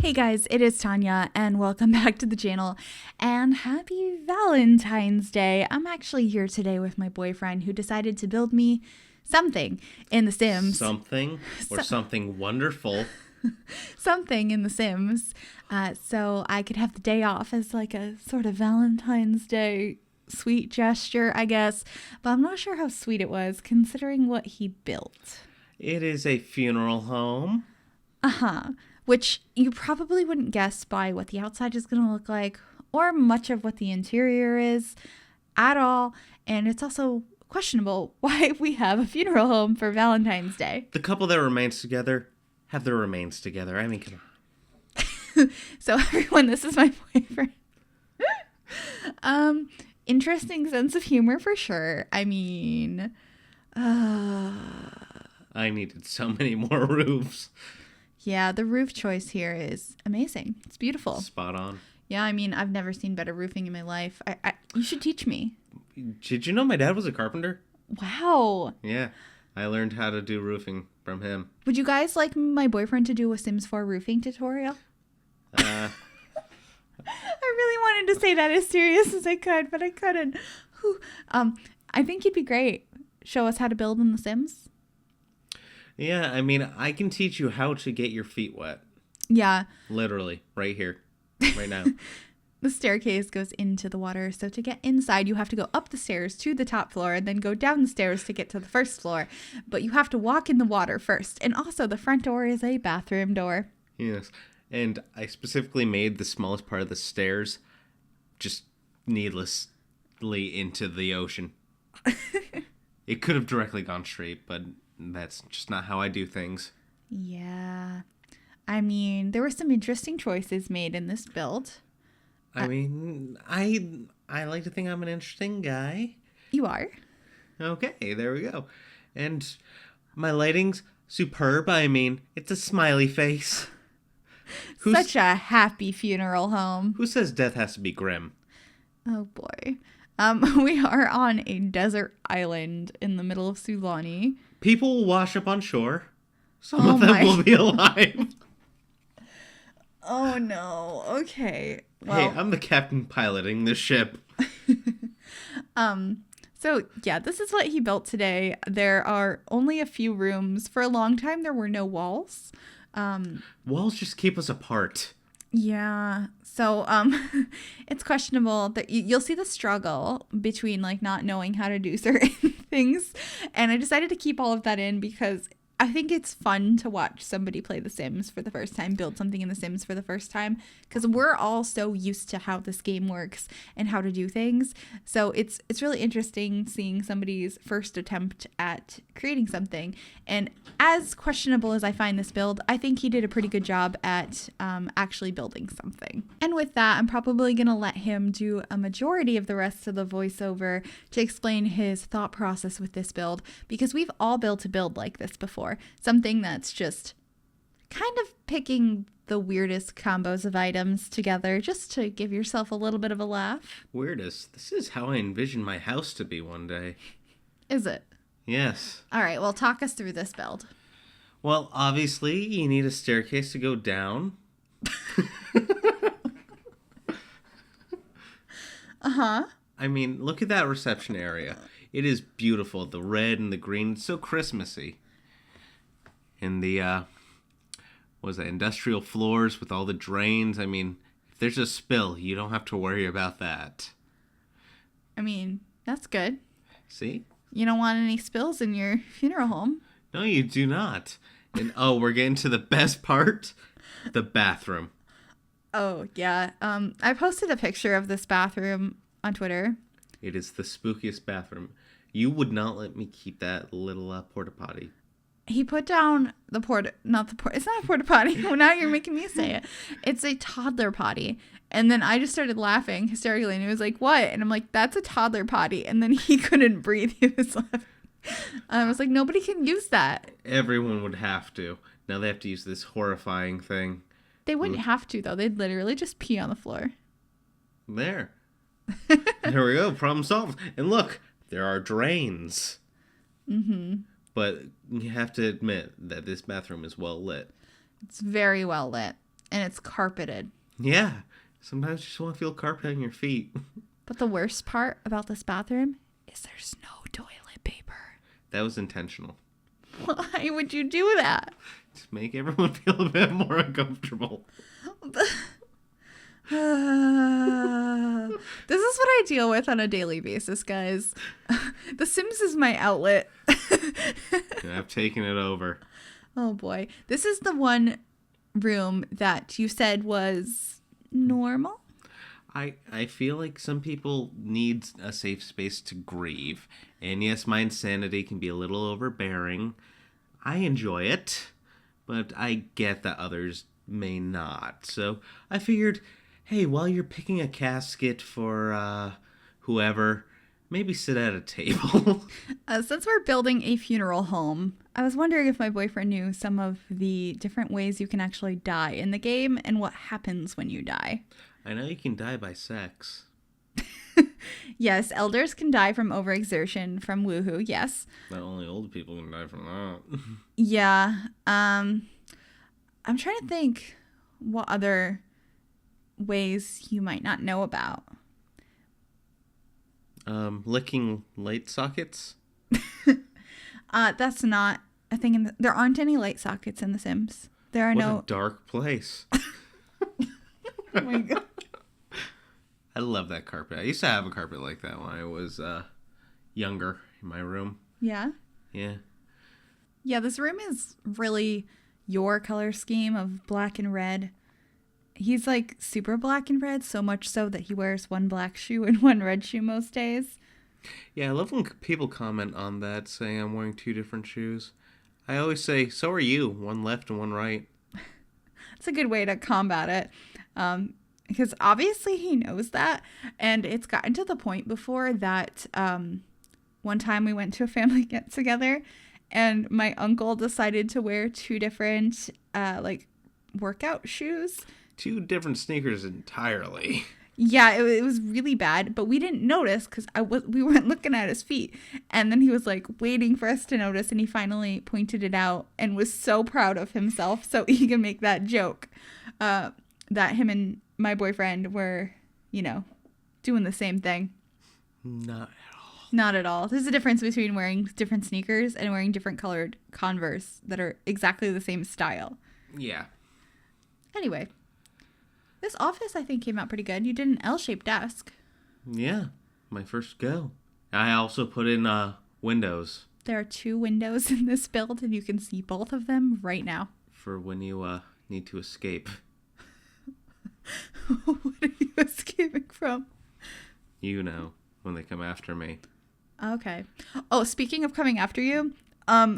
Hey guys, it is Tanya and welcome back to the channel and happy Valentine's Day. I'm actually here today with my boyfriend who decided to build me something in The Sims. Something wonderful. Something in The Sims. So I could have the day off as like a sort of Valentine's Day sweet gesture, I guess. But I'm not sure how sweet it was considering what he built. It is a funeral home. Which you probably wouldn't guess by what the outside is going to look like or much of what the interior is at all. And it's also questionable why we have a funeral home for Valentine's Day. The couple that remains together have their remains together. I mean, come on. So everyone, this is my boyfriend. Interesting sense of humor for sure. I mean, I needed so many more roofs. yeah, the roof choice here is amazing. It's beautiful. Spot on. Yeah, I mean, I've never seen better roofing in my life. You should teach me. Did you know my dad was a carpenter? Wow. Yeah, I learned how to do roofing from him. Would you guys like my boyfriend to do a Sims 4 roofing tutorial? I really wanted to say that as serious as I could, but I couldn't. I think he'd be great. Show us how to build in The Sims. Yeah, I mean, I can teach you how to get your feet wet. Yeah. Literally, right here, right now. The staircase goes into the water, so to get inside, you have to go up the stairs to the top floor and then go down the stairs to get to the first floor. But you have to walk in the water first. And also, the front door is a bathroom door. Yes, and I specifically made the smallest part of the stairs just needlessly into the ocean. It could have directly gone straight, but that's just not how I do things. Yeah. I mean, there were some interesting choices made in this build. I mean, I like to think I'm an interesting guy. You are. Okay, there we go. And my lighting's superb. I mean, it's a smiley face. Such a happy funeral home. Who says death has to be grim? Oh boy. We are on a desert island in the middle of Sulani. People will wash up on shore. Some of them will be alive. Oh no. Okay. Well, hey, I'm the captain piloting this ship. So yeah, this is what he built today. There are only a few rooms. For a long time, there were no walls. Walls just keep us apart. Yeah. So it's questionable that you'll see the struggle between like not knowing how to do certain things. And I decided to keep all of that in because I think it's fun to watch somebody play The Sims for the first time, build something in The Sims for the first time, because we're all so used to how this game works and how to do things. So it's really interesting seeing somebody's first attempt at creating something. And as questionable as I find this build, I think he did a pretty good job at actually building something. And with that, I'm probably going to let him do a majority of the rest of the voiceover to explain his thought process with this build, because we've all built a build like this before. Something that's just kind of picking the weirdest combos of items together just to give yourself a little bit of a laugh. Weirdest? This is how I envision my house to be one day. Is it? Yes. All right, well, talk us through this build. Well, obviously, you need a staircase to go down. Uh-huh. I mean, look at that reception area. It is beautiful. The red and the green. It's so Christmassy. And the, industrial floors with all the drains. I mean, if there's a spill, you don't have to worry about that. I mean, that's good. See? You don't want any spills in your funeral home. No, you do not. And, we're getting to the best part. The bathroom. Oh, yeah. I posted a picture of this bathroom on Twitter. It is the spookiest bathroom. You would not let me keep that little porta potty. He put down it's not a porta potty. Well, now you're making me say it. It's a toddler potty. And then I just started laughing hysterically. And he was like, what? And I'm like, that's a toddler potty. And then he couldn't breathe. He was laughing. I was like, nobody can use that. Everyone would have to. Now they have to use this horrifying thing. They wouldn't have to, though. They'd literally just pee on the floor. There. There we go. Problem solved. And look, there are drains. Mm-hmm. But you have to admit that this bathroom is well lit. It's very well lit. and it's carpeted. Yeah. Sometimes you just want to feel carpet on your feet. But the worst part about this bathroom is there's no toilet paper. That was intentional. Why would you do that? To make everyone feel a bit more uncomfortable. This is what I deal with on a daily basis, guys. The Sims is my outlet. I've taken it over. Oh boy. This is the one room that you said was normal. I feel like some people need a safe space to grieve. And yes, my insanity can be a little overbearing. I enjoy it, but I get that others may not. So I figured, hey, while you're picking a casket for whoever, maybe sit at a table. Since we're building a funeral home, I was wondering if my boyfriend knew some of the different ways you can actually die in the game and what happens when you die. I know you can die by sex. Yes, elders can die from overexertion, from woohoo, yes. Not only old people can die from that. Yeah. I'm trying to think what other ways you might not know about. Licking light sockets? That's not a thing. There aren't any light sockets in The Sims. There are What no. a dark place. Oh my god. I love that carpet. I used to have a carpet like that when I was younger in my room. Yeah. Yeah. Yeah, this room is really your color scheme of black and red. He's like super black and red, so much so that he wears one black shoe and one red shoe most days. Yeah, I love when people comment on that, saying I'm wearing two different shoes. I always say, so are you. One left and one right. It's a good way to combat it. Because obviously he knows that. And it's gotten to the point before that one time we went to a family get-together and my uncle decided to wear two different workout shoes. Two different sneakers entirely. Yeah, it was really bad, but we didn't notice because we weren't looking at his feet. And then he was like waiting for us to notice, and he finally pointed it out and was so proud of himself so he can make that joke that him and my boyfriend were, doing the same thing. Not at all. Not at all. There's a difference between wearing different sneakers and wearing different colored Converse that are exactly the same style. Yeah. Anyway. This office, I think, came out pretty good. You did an L-shaped desk. Yeah, my first go. I also put in windows. There are 2 windows in this build, and you can see both of them right now. For when you need to escape. What are you escaping from? You know, when they come after me. Okay. Oh, speaking of coming after you,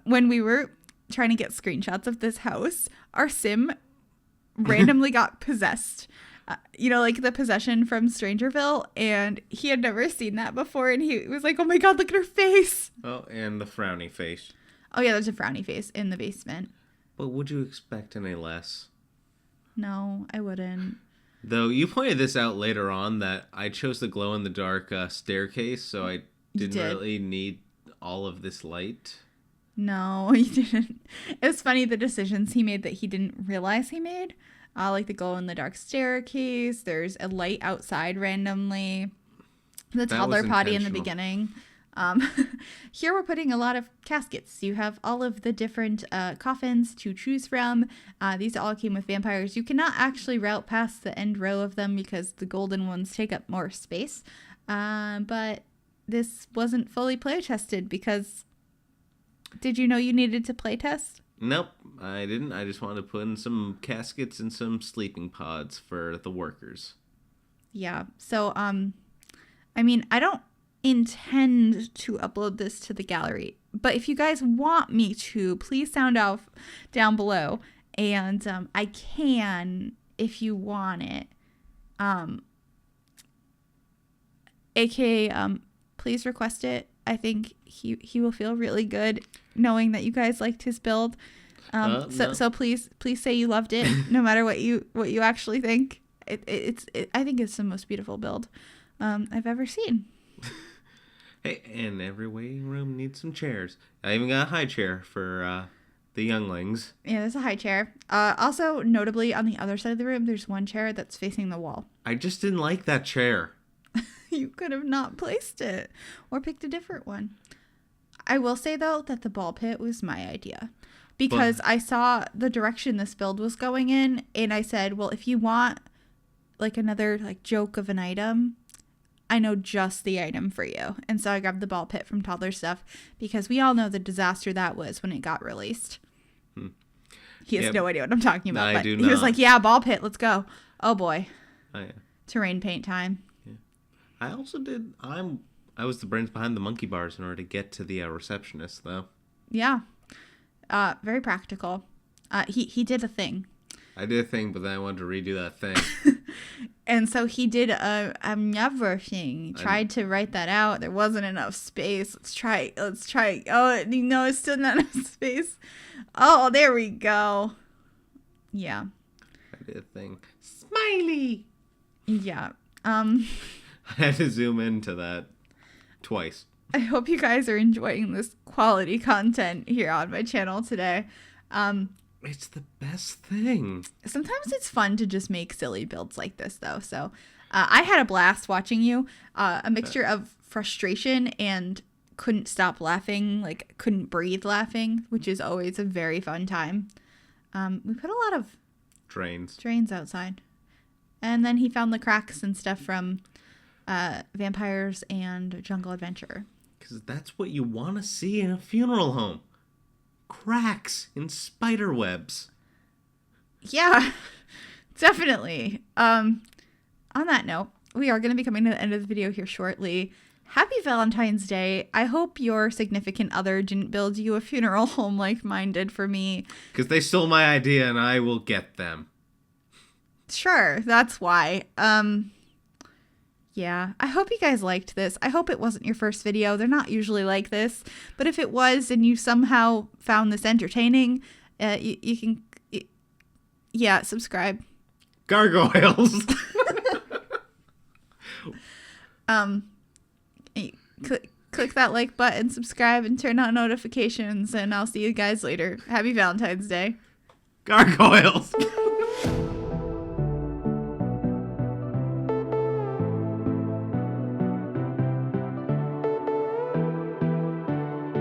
when we were trying to get screenshots of this house, our sim randomly got possessed. Like the possession from Strangerville, and he had never seen that before, and he was like, oh my god, look at her face. Oh, and the frowny face. Oh yeah, there's a frowny face in the basement. But would you expect any less? No, I wouldn't. Though you pointed this out later on that I chose the glow-in-the-dark staircase, so I didn't really need all of this light. No, you didn't. It was funny the decisions he made that he didn't realize he made. Like the glow-in-the-dark staircase. There's a light outside randomly. The toddler potty in the beginning. Here we're putting a lot of caskets. You have all of the different coffins to choose from. These all came with vampires. You cannot actually route past the end row of them because the golden ones take up more space. But this wasn't fully play tested because... Did you know you needed to play test? Nope, I didn't. I just wanted to put in some caskets and some sleeping pods for the workers. Yeah. So, I don't intend to upload this to the gallery, but if you guys want me to, please sound off down below, and I can if you want it. AKA, please request it. I think he will feel really good knowing that you guys liked his build. No. So please say you loved it, no matter what you actually think. I think it's the most beautiful build I've ever seen. Hey, and every waiting room needs some chairs. I even got a high chair for the younglings. Yeah, there's a high chair. Also, notably, on the other side of the room, there's one chair that's facing the wall. I just didn't like that chair. You could have not placed it or picked a different one. I will say, though, that the ball pit was my idea. Because I saw the direction this build was going in, and I said, well, if you want like another like joke of an item, I know just the item for you. And so I grabbed the ball pit from Toddler Stuff because we all know the disaster that was when it got released. He has no idea what I'm talking about. But he was like, yeah, ball pit, let's go. Oh boy. Oh, yeah. Terrain paint time. Yeah. I also did, I was the brains behind the monkey bars in order to get to the receptionist, though. Yeah. Very practical. He did a thing. I did a thing, but then I wanted to redo that thing. And so he did another thing. He tried to write that out. There wasn't enough space. Let's try. Oh, no, it's still not enough space. Oh, there we go. Yeah. I did a thing. Smiley! Yeah. I had to zoom into that twice. I hope you guys are enjoying this quality content here on my channel today. It's the best thing. Sometimes it's fun to just make silly builds like this, though. So I had a blast watching you. A mixture of frustration and couldn't stop laughing, like couldn't breathe laughing, which is always a very fun time. We put a lot of drains outside. And then he found the cracks and stuff from Vampires and Jungle Adventure. Because that's what you want to see in a funeral home. Cracks in spider webs. Yeah, definitely. On that note, we are going to be coming to the end of the video here shortly. Happy Valentine's Day. I hope your significant other didn't build you a funeral home like mine did for me. Because they stole my idea and I will get them. Sure, that's why. Yeah, I hope you guys liked this. I hope it wasn't your first video. They're not usually like this. But if it was and you somehow found this entertaining, you can, yeah, subscribe. Gargoyles. Click that like button, subscribe, and turn on notifications. And I'll see you guys later. Happy Valentine's Day. Gargoyles.